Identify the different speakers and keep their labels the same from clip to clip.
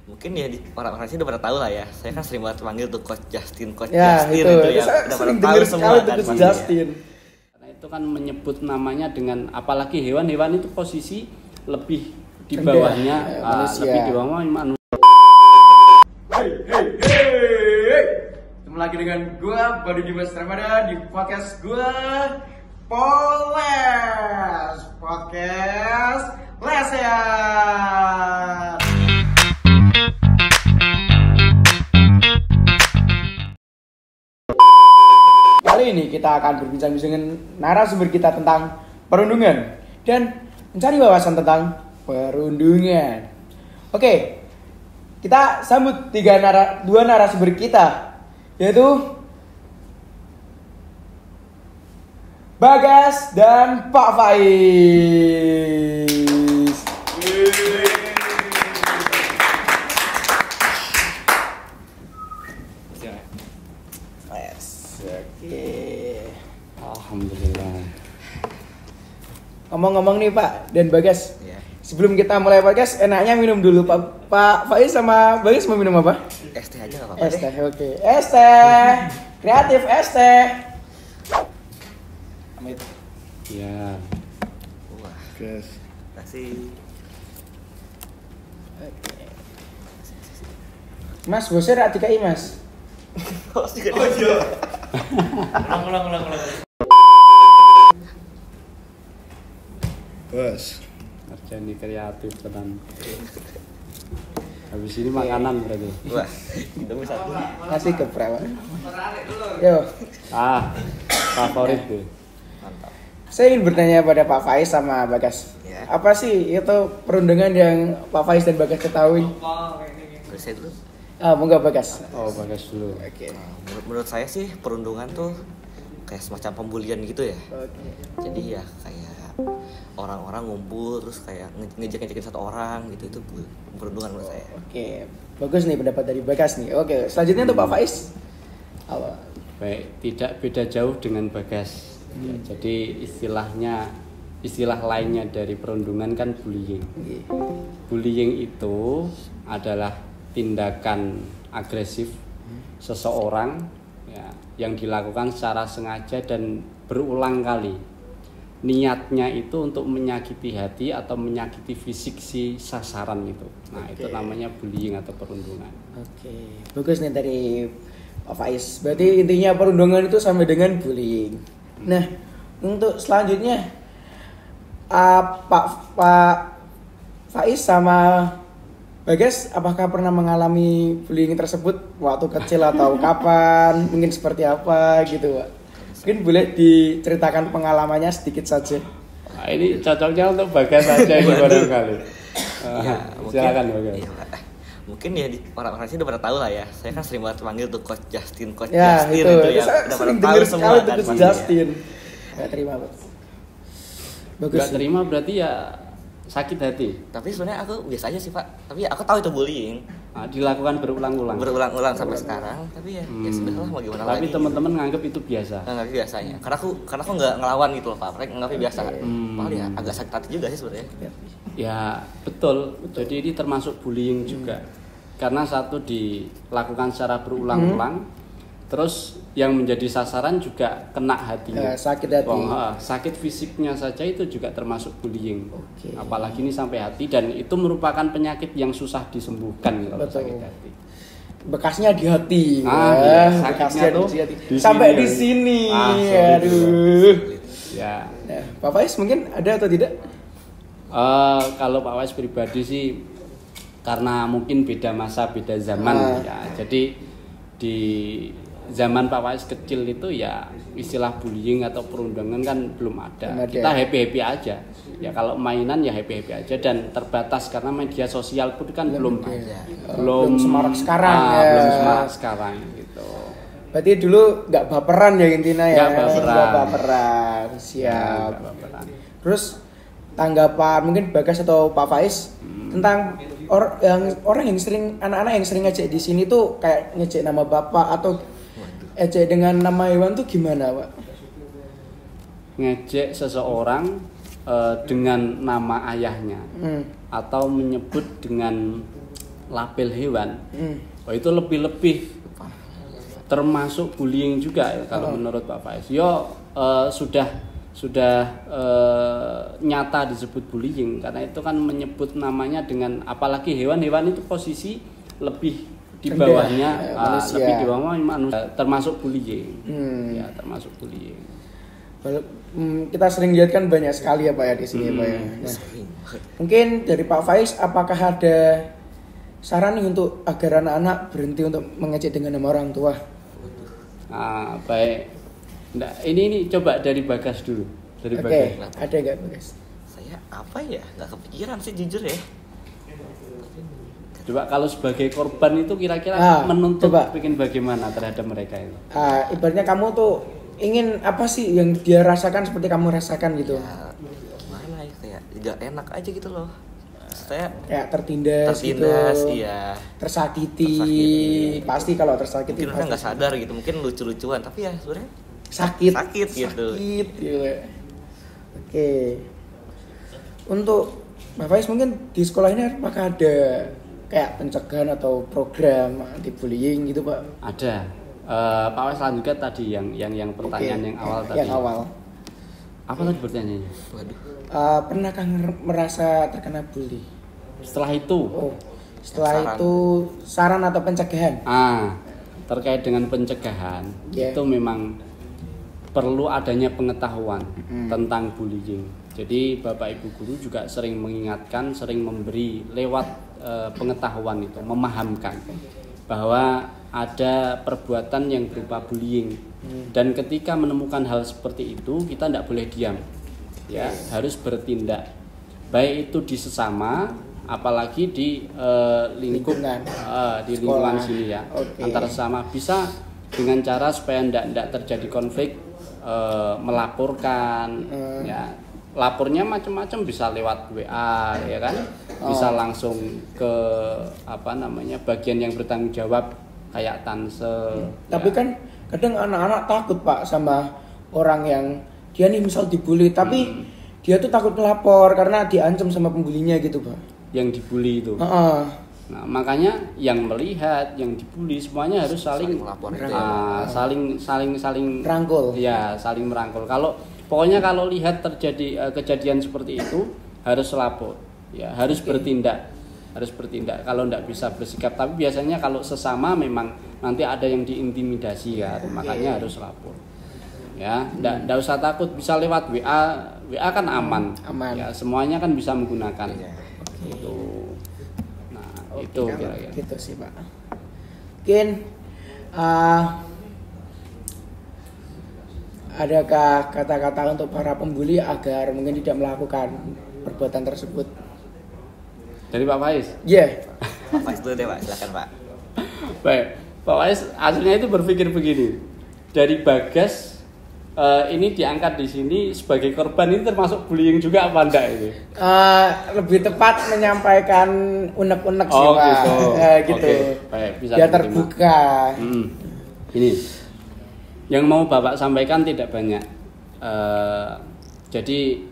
Speaker 1: Mungkin ya orang-orang sih udah pada tahu lah ya. Saya kan sering banget panggil tuh Coach Justin
Speaker 2: ya,
Speaker 1: Justin
Speaker 2: itu ya.
Speaker 1: Saya
Speaker 2: Udah sering dengar sekali tuh Coach Justin.
Speaker 3: Karena itu kan menyebut namanya dengan, apalagi hewan-hewan itu posisi lebih di bawahnya, lebih di bawah manusia.
Speaker 2: Hey. Ketemu lagi dengan gua Badu Dimas Ramada di podcast gua Poles Podcast Lesehan. Kali ini kita akan berbincang-bincang dengan narasumber kita tentang perundungan dan mencari wawasan tentang perundungan. Oke, kita sambut dua narasumber kita, yaitu Bagas dan Pak Faiz. Oke.
Speaker 3: Alhamdulillah.
Speaker 2: Ngomong-ngomong nih Pak dan Bagas,
Speaker 1: Ya.
Speaker 2: sebelum kita mulai podcast, enaknya minum dulu Pak Faiz sama Bagas mau minum apa?
Speaker 1: Es teh aja nggak apa-apa
Speaker 2: Es
Speaker 1: deh.
Speaker 2: teh, oke. Es teh, kreatif es teh. Amit.
Speaker 3: Ya.
Speaker 1: Wah,
Speaker 2: Guys.
Speaker 1: kasih.
Speaker 2: Mas, bosnya rak dikai Mas.
Speaker 1: Oh iya. Ulang.
Speaker 2: Bos.
Speaker 3: Kerjaan kreatif tenan. Habis ini makanan berarti.
Speaker 1: Wah, minum satu.
Speaker 2: Masih keprek. Yo,
Speaker 3: Favorit tuh.
Speaker 1: Mantap.
Speaker 2: saya ingin bertanya pada Pak Faiz sama Bagas.
Speaker 1: Ya.
Speaker 2: Apa sih itu perundungan yang Pak Faiz dan Bagas ketahui?
Speaker 1: Terus saya dulu.
Speaker 2: Monggo Bagas.
Speaker 3: Oh, Bagas dulu.
Speaker 2: Oke.
Speaker 1: Menurut saya sih perundungan tuh kayak semacam pembulian gitu ya.
Speaker 2: Oke.
Speaker 1: Jadi ya kayak orang-orang ngumpul terus kayak ngejek-ngejekin satu orang gitu, itu perundungan menurut saya.
Speaker 2: Oke. Bagus nih pendapat dari Bagas nih. Oke, selanjutnya tuh Pak Faiz. Apa?
Speaker 3: Baik, tidak beda jauh dengan Bagas. Ya, jadi istilah lainnya dari perundungan kan bullying.
Speaker 2: Oke.
Speaker 3: Bullying itu adalah tindakan agresif seseorang ya, yang dilakukan secara sengaja dan berulang kali. Niatnya itu untuk menyakiti hati atau menyakiti fisik si sasaran itu. Nah,
Speaker 2: Oke.
Speaker 3: itu namanya bullying atau perundungan.
Speaker 2: Oke. Bagus nih dari Pak Faiz. Berarti intinya perundungan itu sama dengan bullying. Nah, untuk selanjutnya Pak Faiz sama Bagas, apakah pernah mengalami bullying tersebut waktu kecil atau kapan? Mungkin seperti apa gitu, Pak? Mungkin boleh diceritakan pengalamannya sedikit saja.
Speaker 3: Nah, ini cocoknya untuk Bagas saja ini barangkali.
Speaker 1: Ya,
Speaker 3: Silakan Bagas.
Speaker 1: Iya, Pak. Mungkin ya orang-orang sih udah pada tahu lah ya. Saya kan sering banget panggil tuh Coach Justin
Speaker 2: Ya,
Speaker 1: Justin
Speaker 2: itu
Speaker 1: ya.
Speaker 2: saya
Speaker 1: Udah pada
Speaker 2: sering
Speaker 1: tahu
Speaker 2: dengar
Speaker 1: semua
Speaker 2: sekali tuh
Speaker 1: kan
Speaker 2: Coach
Speaker 1: pasti ya.
Speaker 2: Justin. Gak terima, Pak. Bagus.
Speaker 3: Gak terima berarti ya sakit hati.
Speaker 1: Tapi sebenarnya aku biasa aja sih Pak. Tapi aku tahu itu bullying.
Speaker 3: Nah, dilakukan berulang-ulang.
Speaker 1: Berulang-ulang sampai sekarang. Tapi ya sudah lah, mau gimana lagi.
Speaker 3: Tapi teman-teman nganggap itu biasa.
Speaker 1: Nggak biasanya. Karena aku nggak ngelawan gitu loh Pak. Mereka nganggapnya biasa. Paling ya agak sakit hati juga sih sebenarnya.
Speaker 3: Ya betul. Jadi ini termasuk bullying juga. Karena satu dilakukan secara berulang-ulang, terus yang menjadi sasaran juga kena hatinya.
Speaker 2: Sakit hati.
Speaker 3: Sakit fisiknya saja itu juga termasuk bullying.
Speaker 2: Oke.
Speaker 3: Apalagi ini sampai hati, dan itu merupakan penyakit yang susah disembuhkan kalau
Speaker 2: Betul.
Speaker 3: sakit hati.
Speaker 2: Bekasnya di hati.
Speaker 3: Iya,
Speaker 2: bekasnya
Speaker 3: sakitnya tuh
Speaker 2: di hati.
Speaker 3: di
Speaker 2: Sampai
Speaker 3: sini,
Speaker 2: di sini.
Speaker 3: sulit
Speaker 2: Aduh.
Speaker 3: Ya.
Speaker 2: Nah, Pak Faiz mungkin ada atau tidak?
Speaker 3: Kalau Pak Faiz pribadi sih, karena mungkin beda masa beda zaman ya, jadi di zaman Pak Faiz kecil itu ya istilah bullying atau perundungan kan belum ada. Kita happy aja ya, kalau mainan ya happy aja dan terbatas karena media sosial pun kan belum
Speaker 2: semarak sekarang
Speaker 3: belum semarak sekarang gitu.
Speaker 2: Berarti dulu nggak baperan ya intinya ya.
Speaker 3: Nggak
Speaker 2: baperan. Siap.
Speaker 3: Nggak baperan.
Speaker 2: Terus tanggapan mungkin Bagas atau Pak Faiz tentang orang yang sering, anak-anak yang sering ngejek di sini tuh kayak ngejek nama bapak atau ngejek dengan nama hewan tuh gimana, Pak?
Speaker 3: Ngejek seseorang dengan nama ayahnya atau menyebut dengan label hewan, oh itu lebih termasuk bullying juga ya, kalau menurut Pak Faiz. Sudah nyata disebut bullying karena itu kan menyebut namanya dengan, apalagi hewan-hewan itu posisi lebih di bawahnya lebih di bawah manusia, termasuk bullying. Ya, termasuk bullying.
Speaker 2: Kita sering lihat kan banyak sekali ya Pak ya di sini Pak ya. Nah, mungkin dari Pak Faiz, apakah ada saran nih untuk agar anak-anak berhenti untuk mengejek dengan nama orang tua?
Speaker 3: Baik. Nah, ini coba dari Bagas dulu. Dari Bagas.
Speaker 2: Ada nggak Bagas?
Speaker 1: Saya apa ya? Nggak kepikiran sih jujur ya.
Speaker 3: Coba kalau sebagai korban itu kira-kira menuntut bikin bagaimana terhadap mereka itu?
Speaker 2: Ibaratnya kamu tuh ingin apa sih yang dia rasakan seperti kamu rasakan gitu?
Speaker 1: Ya, gimana ya, kayak nggak enak aja gitu loh. Saya
Speaker 2: kayak tertindas gitu,
Speaker 1: iya.
Speaker 2: Tersakiti. Pasti kalau tersakiti
Speaker 1: mungkin mereka nggak sadar gitu, mungkin lucu-lucuan tapi ya sebenarnya
Speaker 2: sakit gitu. Oke. Untuk Mbak Faiz mungkin di sekolah ini apakah ada kayak pencegahan atau program anti bullying gitu Pak?
Speaker 3: Ada. Pak Faiz lanjutkan tadi yang pertanyaan yang awal tadi.
Speaker 2: Yang awal.
Speaker 3: Apa tadi pertanyaannya?
Speaker 1: Waduh.
Speaker 2: Pernahkah merasa terkena bully?
Speaker 3: Setelah itu.
Speaker 2: Setelah itu saran atau pencegahan?
Speaker 3: Terkait dengan pencegahan itu memang perlu adanya pengetahuan tentang bullying. Jadi Bapak Ibu guru juga sering mengingatkan, sering memberi lewat pengetahuan itu, memahamkan bahwa ada perbuatan yang berupa bullying. Dan ketika menemukan hal seperti itu, kita tidak boleh diam. Ya, harus bertindak. Baik itu di sesama, apalagi di lingkup di lingkungan sini ya. Antara sesama bisa dengan cara supaya tidak terjadi konflik, melaporkan ya. Lapornya macam-macam, bisa lewat WA ya kan. Bisa langsung ke bagian yang bertanggung jawab kayak Tansel.
Speaker 2: Tapi kan kadang anak-anak takut Pak sama orang yang dia nih misal dibully, tapi dia tuh takut melapor karena diancam sama pembulinya gitu Pak.
Speaker 3: Yang dibully itu. Nah, makanya yang melihat, yang dibully semuanya harus saling
Speaker 2: merangkul.
Speaker 3: Ya, saling merangkul. Pokoknya kalau lihat terjadi kejadian seperti itu harus lapor. Ya, harus bertindak. Harus bertindak. Kalau tidak bisa bersikap, tapi biasanya kalau sesama memang nanti ada yang diintimidasi ya, makanya harus lapor. Ya, enggak usah takut, bisa lewat WA. WA kan aman. Ya, semuanya kan bisa menggunakan. Itu. Nah, itu kira-kira.
Speaker 2: Gitu sih, Pak. Mungkin adakah kata-kata untuk para pembuli agar mungkin tidak melakukan perbuatan tersebut?
Speaker 3: Dari Pak Faiz?
Speaker 2: Iya.
Speaker 1: Pak Faiz dulu deh Pak, silakan Pak.
Speaker 3: Baik, Pak Faiz aslinya itu berpikir begini. Dari Bagas ini diangkat di sini sebagai korban, ini termasuk bullying juga apa enggak ini?
Speaker 2: Lebih tepat menyampaikan unek-unek sih Pak. Gitu.
Speaker 3: Okay. Baik, bisa
Speaker 2: biar terbuka.
Speaker 3: Ini yang mau Bapak sampaikan tidak banyak. Jadi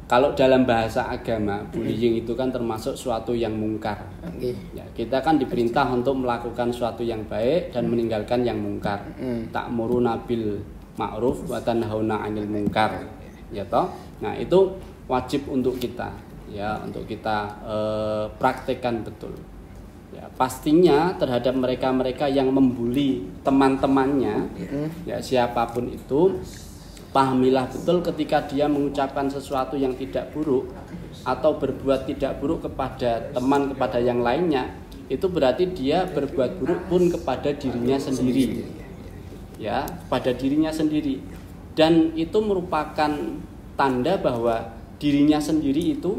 Speaker 3: kalau dalam bahasa agama, bullying itu kan termasuk suatu yang mungkar. Ya, kita kan diperintah untuk melakukan suatu yang baik dan meninggalkan yang mungkar. Ta'muruna bil ma'ruf wa tanhauna 'anil munkar. Ya toh? Nah, itu wajib untuk kita, ya, untuk kita praktekkan betul. Ya, pastinya terhadap mereka-mereka yang membuli teman-temannya, ya siapapun itu, pahamilah betul ketika dia mengucapkan sesuatu yang tidak buruk atau berbuat tidak buruk kepada teman, kepada yang lainnya, itu berarti dia berbuat buruk pun kepada dirinya sendiri. Ya, pada dirinya sendiri. Dan itu merupakan tanda bahwa dirinya sendiri itu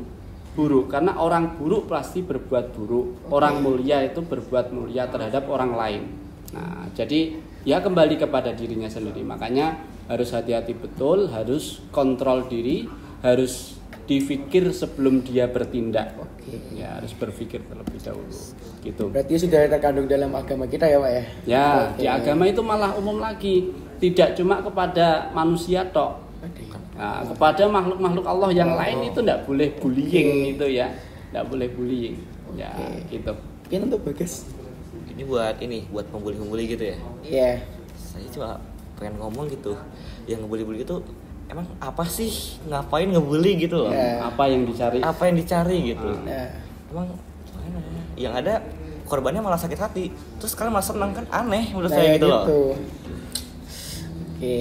Speaker 3: buruk, karena orang buruk pasti berbuat buruk. Orang mulia itu berbuat mulia terhadap orang lain. Nah, jadi ya kembali kepada dirinya sendiri. Makanya harus hati-hati betul, harus kontrol diri, harus dipikir sebelum dia bertindak. Ya, harus berpikir terlebih dahulu. Gitu.
Speaker 2: Berarti sudah terkandung dalam agama kita ya, Pak ya?
Speaker 3: Ya, di agama itu malah umum lagi, tidak cuma kepada manusia tok. Nah, kepada makhluk-makhluk Allah yang lain itu tidak boleh bullying itu ya. Tidak boleh bullying. Ya, gitu.
Speaker 2: Mungkin untuk Bagas.
Speaker 1: Ini buat pembuli-pembuli gitu ya.
Speaker 2: Iya.
Speaker 1: Saya cuma pengen ngomong gitu. Yang ngebully-bully itu emang apa sih? Ngapain ngebully gitu loh?
Speaker 2: Ya.
Speaker 3: Apa yang dicari?
Speaker 1: Apa yang dicari gitu?
Speaker 2: Nah,
Speaker 1: Emang gimana? Yang ada korbannya malah sakit hati. Terus kalian malah senang kan? Aneh menurut
Speaker 2: nah
Speaker 1: saya gitu loh.
Speaker 2: Oke.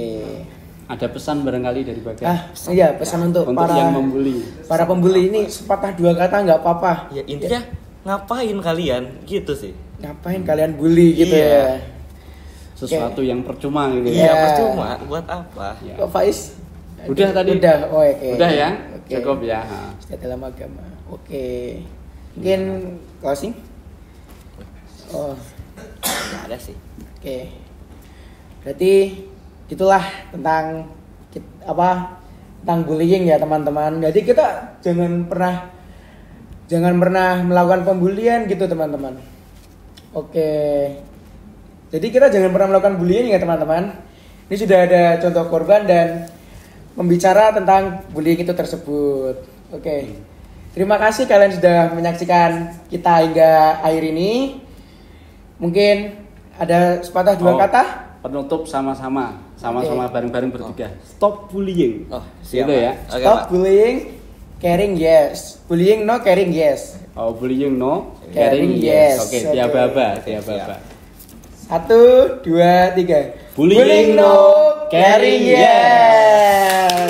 Speaker 3: Ada pesan barangkali dari Bagas
Speaker 2: Iya, pesan untuk para
Speaker 3: yang membuli.
Speaker 2: para pembuli ini sepatah dua kata nggak apa-apa.
Speaker 1: Ya intinya ngapain kalian gitu sih?
Speaker 2: Ngapain kalian bully gitu
Speaker 1: Iya.
Speaker 2: ya?
Speaker 3: Sesuatu yang percuma gitu
Speaker 2: Iya.
Speaker 1: Iya percuma. Buat apa?
Speaker 3: Ya.
Speaker 2: Kok Faiz?
Speaker 3: Udah tadi.
Speaker 2: Udah. Oh, oke.
Speaker 3: Udah ya?
Speaker 2: Oke.
Speaker 3: Cukup ya.
Speaker 2: Sudah dalam agama. Oke. Mungkin closing? Oh,
Speaker 1: Nggak ada sih.
Speaker 2: oke. Berarti itulah tentang tentang bullying ya teman-teman. Jadi kita jangan pernah melakukan pembulian gitu teman-teman. Oke. Jadi kita jangan pernah melakukan bullying ya teman-teman. Ini sudah ada contoh korban dan membicara tentang bullying itu tersebut. Oke. Terima kasih kalian sudah menyaksikan kita hingga akhir ini. Mungkin ada sepatah dua kata.
Speaker 3: Penutup sama-sama
Speaker 2: Oke.
Speaker 3: bareng-bareng bertiga. Stop bullying.
Speaker 1: Oh,
Speaker 3: Gitu
Speaker 1: siap.
Speaker 3: ya.
Speaker 1: Pak. Oke,
Speaker 2: Stop
Speaker 1: Pak.
Speaker 2: bullying, caring yes. Bullying no, caring yes.
Speaker 3: Oh, bullying no,
Speaker 2: Caring,
Speaker 3: caring
Speaker 2: yes.
Speaker 3: yes. Oke,
Speaker 2: Oke.
Speaker 3: tiaba-baba,
Speaker 1: Oke,
Speaker 3: tiaba-baba.
Speaker 2: 1, 2, 3.
Speaker 3: Bullying no,
Speaker 2: caring
Speaker 3: caring
Speaker 2: yes.